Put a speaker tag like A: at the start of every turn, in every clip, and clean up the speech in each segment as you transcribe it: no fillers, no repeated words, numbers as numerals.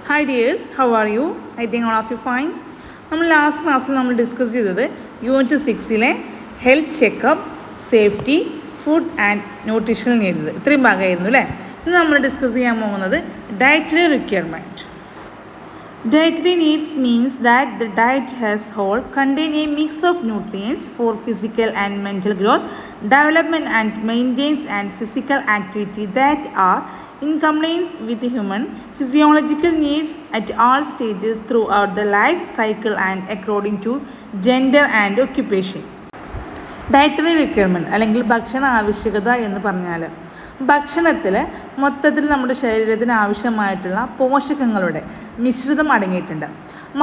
A: Hi dears, how are you? I think all of you fine. നമ്മൾ last ക്ലാസ്സിൽ നമ്മൾ discuss ചെയ്തത് unit 6-ലെ health checkup, safety, food and nutritional needs ഇത്രയും ഭാഗമായിരുന്നു അല്ലേ. ഇന്ന് നമ്മൾ ഡിസ്കസ് ചെയ്യാൻ പോകുന്നത് dietary requirement. Dietary needs means that the diet as whole contain a mix of nutrients for physical and mental growth, development and maintenance and physical activity that are in compliance with the human physiological needs at all stages throughout the life cycle and according to gender and occupation. Dietary requirement അല്ലെങ്കിൽ ഭക്ഷണ ആവശ്യകത എന്ന് പറഞ്ഞാൽ ഭക്ഷണത്തിൽ മൊത്തത്തിൽ നമ്മുടെ ശരീരത്തിന് ആവശ്യമായിട്ടുള്ള പോഷകങ്ങളുടെ മിശ്രിതം അടങ്ങിയിട്ടുണ്ട്.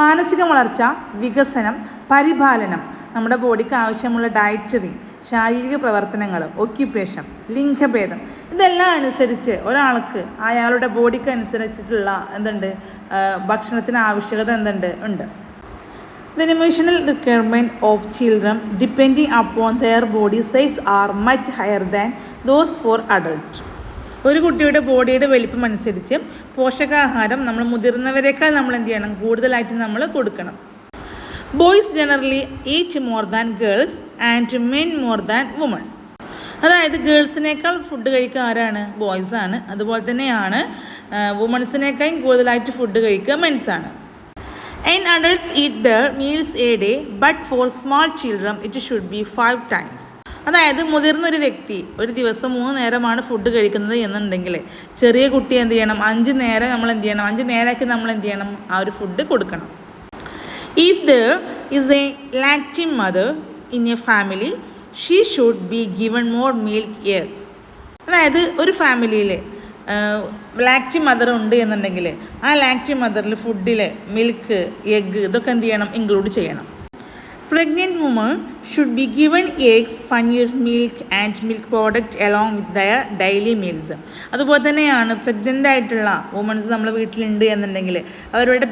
A: മാനസിക വളർച്ച, വികസനം, പരിപാലനം, നമ്മുടെ ബോഡിക്ക് ആവശ്യമുള്ള ഡയറ്ററി ശാരീരിക പ്രവർത്തനങ്ങൾ, ഒക്യുപ്പേഷൻ, ലിംഗഭേദം ഇതെല്ലാം അനുസരിച്ച് ഒരാൾക്ക് അയാളുടെ ബോഡിക്ക് അനുസരിച്ചിട്ടുള്ള ഭക്ഷണത്തിന് ആവശ്യകത ഉണ്ട്. The nutritional requirement of children depending upon their body size are much higher than those for adults. ഒരു കുട്ടിയുടെ ബോഡിയുടെ വലിപ്പം അനുസരിച്ച് പോഷകാഹാരം നമ്മൾ മുതിർന്നവരെക്കാൾ നമ്മൾ കൂടുതലായിട്ട് നമ്മൾ കൊടുക്കണം. Boys generally eat more than girls and men more than woman. അതായത് ഗേൾസിനേക്കാൾ ഫുഡ് കഴിക്കുക ആരാണ്? ബോയ്സ് ആണ്. അതുപോലെ തന്നെയാണ് വുമൺസിനേക്കാളും കൂടുതലായിട്ട് ഫുഡ് കഴിക്കുക മെൻസാണ്. And adults eat their meals a day, but for small children it should be 5 times. അതായത് മുതിർന്നൊരു വ്യക്തി ഒരു ദിവസം 3 നേരമാണ് ഫുഡ് കഴിക്കുന്നത് എന്നുണ്ടെങ്കിൽ ചെറിയ കുട്ടി 5 നേരം നമ്മൾ 5 നേരമാക്കി നമ്മൾ ആ ഒരു ഫുഡ് കൊടുക്കണം. If there is a lacting mother in a family, she should be given more milk egg. അതായത് ഒരു ഫാമിലിയിൽ ലാക്റ്റി മദർ ഉണ്ട് എന്നുണ്ടെങ്കിൽ ആ ലാക്റ്റി മദറിൽ ഫുഡിൽ മിൽക്ക്, എഗ്ഗ് ഇതൊക്കെ ഇൻക്ലൂഡ് ചെയ്യണം. Pregnant woman should be given eggs, paneer, milk and milk product along with there daily meals. അതുപോലെ തന്നെയാണ് പ്രഗ്നൻ്റ് ആയിട്ടുള്ള വുമൺസ് നമ്മുടെ വീട്ടിലുണ്ട് എന്നുണ്ടെങ്കിൽ അവരുടെ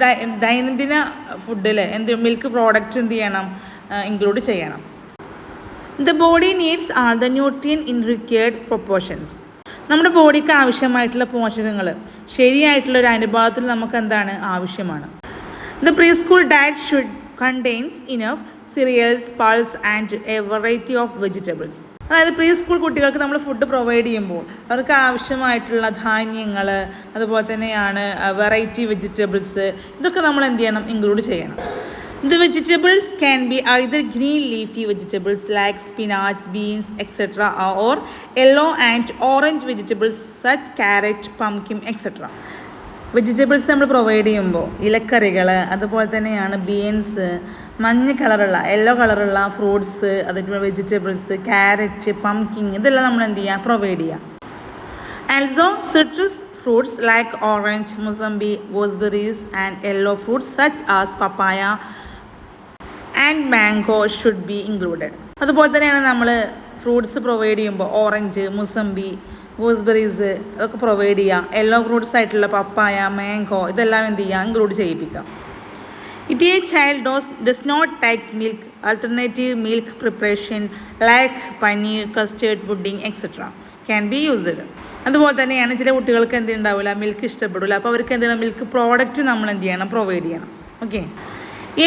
A: ദൈനംദിന ഫുഡിൽ മിൽക്ക് പ്രോഡക്റ്റ് ഇൻക്ലൂഡ് ചെയ്യണം. The body needs are the nutrient in required proportions. നമ്മുടെ ബോഡിക്ക് ആവശ്യമായിട്ടുള്ള പോഷകങ്ങൾ ശരിയായിട്ടുള്ള ഒരു അനുപാതത്തിൽ നമുക്ക് ആവശ്യമാണ്. The pre school diet should contains enough cereals, pulse and A variety of vegetables. അതായത് പ്രീ സ്കൂൾ കുട്ടികൾക്ക് നമ്മൾ ഫുഡ് പ്രൊവൈഡ് ചെയ്യുമ്പോൾ അവർക്ക് ആവശ്യമായിട്ടുള്ള ധാന്യങ്ങൾ, അതുപോലെ തന്നെയാണ് വെറൈറ്റി വെജിറ്റബിൾസ് ഇതൊക്കെ നമ്മൾ ഇൻക്ലൂഡ് ചെയ്യണം. The vegetables can be either green leafy vegetables like spinach, beans, etc. or yellow and orange vegetables such carrot, pumpkin, etc. Vegetables നമ്മൾ പ്രൊവൈഡ് ചെയ്യുമ്പോൾ ഇലക്കറികൾ, അതുപോലെ തന്നെയാണ് ബീൻസ്, മഞ്ഞ കളറുള്ള യെല്ലോ കളറുള്ള ഫ്രൂട്ട്സ്, അതുപോലെ വെജിറ്റബിൾസ്, ക്യാരറ്റ്, പംകിൻ ഇതെല്ലാം നമ്മൾ പ്രൊവൈഡ് ചെയ്യുക. Also citrus fruits like orange, mosambi, gooseberries and yellow fruits such as papaya and mango should be included. അതുപോലെ തന്നെയാണ് നമ്മൾ ഫ്രൂട്ട്സ് പ്രൊവൈഡ് ചെയ്യുമ്പോൾ ഓറഞ്ച്, മുസംബി, ഗൂസ്ബെറീസ് അതൊക്കെ പ്രൊവൈഡ് ചെയ്യുക. യെല്ലോ ഫ്രൂട്ട്സ് ആയിട്ടുള്ള പപ്പായ, മാംഗോ ഇതെല്ലാം include ചെയ്യിപ്പിക്കാം. If a child does not take milk, alternative milk preparation like paneer, custard, pudding, etc. can be used. അതുപോലെ തന്നെയാണ് ചില കുട്ടികൾക്ക് മിൽക്ക് ഇഷ്ടപ്പെടില്ല. അപ്പോൾ അവർക്ക് മിൽക്ക് പ്രോഡക്റ്റ് നമ്മൾ പ്രൊവൈഡ് ചെയ്യണം. Okay.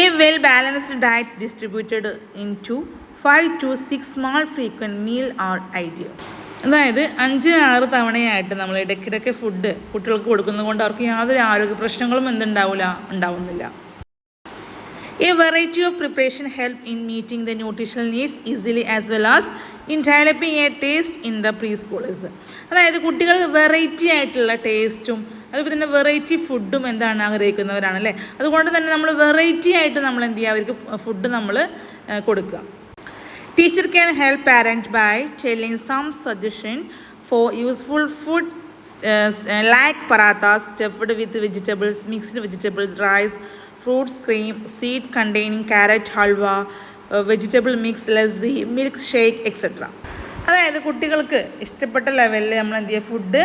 A: A well balanced diet distributed into 5 to 6 small frequent meal are ideal. അതായത് 5-6 തവണയായിട്ട് നമ്മൾ ഇടയ്ക്കിടയ്ക്ക് ഫുഡ് കുട്ടികൾക്ക് കൊടുക്കുന്നത് കൊണ്ട് അവർക്ക് യാതൊരു ആരോഗ്യ പ്രശ്നങ്ങളും ഉണ്ടാവുന്നില്ല. A variety of preparation help in meeting the nutritional needs easily as well as in developing a taste in the preschoolers. അതായത് കുട്ടികൾ വെറൈറ്റി ആയിട്ടുള്ള ടേസ്റ്റും അതുപോലെ തന്നെ വെറൈറ്റി ഫുഡും ആഗ്രഹിക്കുന്നവരാണല്ലേ. അതുകൊണ്ട് തന്നെ നമ്മൾ വെറൈറ്റി ആയിട്ട് നമ്മൾ അവർക്ക് ഫുഡ് നമ്മൾ കൊടുക്കുക. Teacher can help parent by telling some suggestion for useful food like paratha stuffed with vegetables, mixed vegetables, rice, fruits, cream, seed containing carrot halwa, vegetable mix, lassi, milk shake, etc. അതായത് കുട്ടികൾക്ക് ഇഷ്ടപ്പെട്ട ലെവലിൽ നമ്മൾ food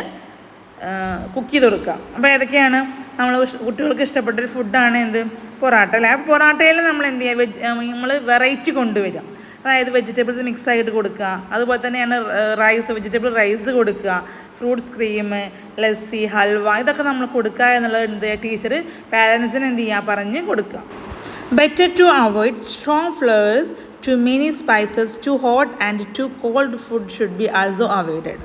A: cook ചെയ്ത് കൊടുക്കുക. അപ്പോൾ ഏതൊക്കെയാണ് കുട്ടികൾക്ക് ഇഷ്ടപ്പെട്ടൊരു ഫുഡാണ് പൊറാട്ട അല്ലേ. പൊറാട്ടയിൽ നമ്മൾ നമ്മൾ വെറൈറ്റി കൊണ്ടുവരിക. അതായത് വെജിറ്റബിൾസ് മിക്സ് ആയിട്ട് കൊടുക്കുക, അതുപോലെ തന്നെയാണ് വെജിറ്റബിൾ റൈസ് കൊടുക്കുക, ഫ്രൂട്ട്സ് ക്രീം, ലസ്സി, ഹൽവ ഇതൊക്കെ നമ്മൾ കൊടുക്കുക എന്നുള്ളത് എന്ത് ടീച്ചർ പാരൻസിന് എന്ത് ചെയ്യുക പറഞ്ഞ് കൊടുക്കുക. Better to avoid strong flavours, too many spices, too hot and too cold food should be also avoided.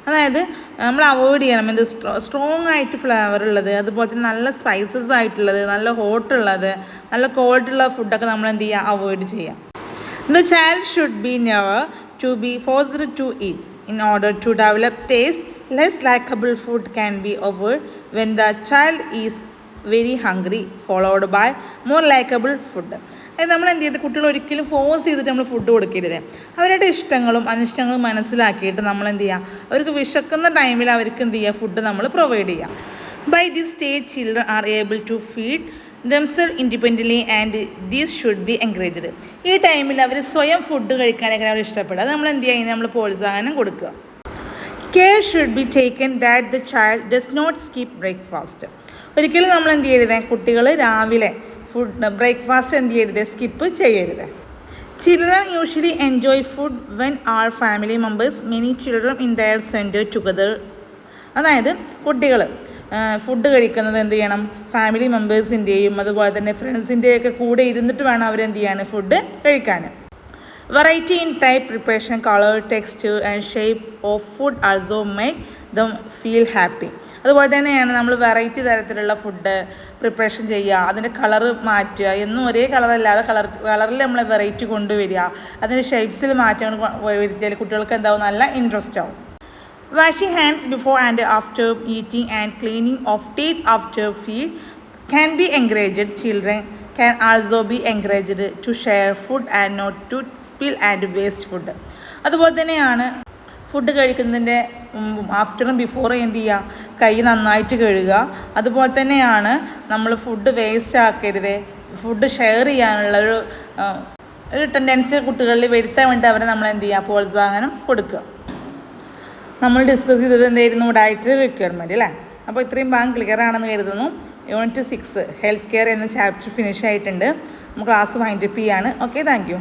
A: അതായത് നമ്മൾ അവോയ്ഡ് ചെയ്യണം എന്ത് സ്ട്രോങ് ആയിട്ട് ഫ്ലേവർ ഉള്ളത്, അതുപോലെ തന്നെ നല്ല സ്പൈസസ് ആയിട്ടുള്ളത്, നല്ല ഹോട്ടുള്ളത്, നല്ല കോൾഡുള്ള ഫുഡൊക്കെ നമ്മൾ എന്ത് ചെയ്യുക അവോയ്ഡ് ചെയ്യാം. The child should be never to be forced to eat. In order to develop taste, less likable food can be offered when the child is very hungry, followed by more likable food. അതായത് നമ്മൾ എന്ത് ചെയ്ത് കുട്ടികൾ ഒരിക്കലും force ചെയ്തിട്ട് നമ്മൾ food കൊടുക്കരുത്. അവരുടെ ഇഷ്ടങ്ങളും അനിഷ്ടങ്ങളും മനസ്സിലാക്കിയിട്ട് നമ്മൾ എന്ത് ചെയ്യുക, അവർക്ക് വിശക്കുന്ന ടൈമിൽ അവർക്ക് എന്ത് ചെയ്യുക ഫുഡ് നമ്മൾ പ്രൊവൈഡ് ചെയ്യുക. By this stage, children are able to feed themselves independently and this should be encouraged. ഈ ടൈമിൽ അവർ സ്വയം ഫുഡ് കഴിക്കാനൊക്കെ അവർ ഇഷ്ടപ്പെടുക, അത് നമ്മൾ എന്ത് ചെയ്യുക, നമ്മൾ പ്രോത്സാഹനം കൊടുക്കുക. Care should be taken that the child does not skip breakfast. ഒരിക്കലും നമ്മൾ എന്ത് ചെയ്യരുത്, കുട്ടികൾ രാവിലെ ബ്രേക്ക്ഫാസ്റ്റ് എന്ത് ചെയ്യരുത്, സ്കിപ്പ് ചെയ്യരുത്. Children usually enjoy food when all family members, many children in their center together. അതായത് കുട്ടികൾ ഫുഡ് കഴിക്കുന്നത് എന്ത് ചെയ്യണം, ഫാമിലി മെമ്പേഴ്സിൻ്റെയും അതുപോലെ തന്നെ ഫ്രണ്ട്സിൻ്റെയൊക്കെ കൂടെ ഇരുന്നിട്ട് വേണം അവരെന്ത് ചെയ്യാൻ ഫുഡ് കഴിക്കാൻ. Variety in type, preparation, colour, texture and shape of food also make them feel happy. അതുപോലെ തന്നെയാണ് നമ്മൾ വെറൈറ്റി തരത്തിലുള്ള ഫുഡ് പ്രിപ്പറേഷൻ ചെയ്യുക, അതിൻ്റെ കളറ് മാറ്റുക, എന്നും ഒരേ കളറല്ലാതെ കളറിൽ നമ്മൾ വെറൈറ്റി കൊണ്ടുവരിക, അതിൻ്റെ ഷേപ്സിൽ മാറ്റങ്ങൾ വരുത്തിയാൽ കുട്ടികൾക്ക് എന്താവും, നല്ല ഇൻട്രസ്റ്റ് ആവും. Washing hands before and after eating and cleaning of teeth after feed can be encouraged. Children can also be encouraged to share food and not to spill and waste food. അതുപോലെ തന്നെയാണ് food കഴിക്കുന്നതിൻ്റെ ആഫ്റ്ററും ബിഫോറും എന്ത് ചെയ്യുക, കൈ നന്നായിട്ട് കഴുകുക. അതുപോലെ തന്നെയാണ് നമ്മൾ ഫുഡ് വേസ്റ്റ് ആക്കരുത്, ഫുഡ് ഷെയർ ചെയ്യാനുള്ള ഒരു ടെൻഡൻസി കുട്ടികളിൽ വരുത്താൻ വേണ്ടി അവരെ നമ്മൾ എന്ത് ചെയ്യുക, പ്രോത്സാഹനം കൊടുക്കുക. നമ്മൾ ഡിസ്കസ് ചെയ്തത് എന്തായിരുന്നു, ഡയറ്ററി റിക്വയർമെൻറ്റ് അല്ലേ. അപ്പോൾ ഇത്രയും ഭാഗം ക്ലിയർ ആണെന്ന് കരുതുന്നു. യൂണിറ്റ് 6 ഹെൽത്ത് കെയർ എന്ന ചാപ്റ്റർ ഫിനിഷ് ആയിട്ടുണ്ട്. നമ്മൾ ക്ലാസ് വൈൻഡപ്പ് ചെയ്യാണ്. Okay, thank you.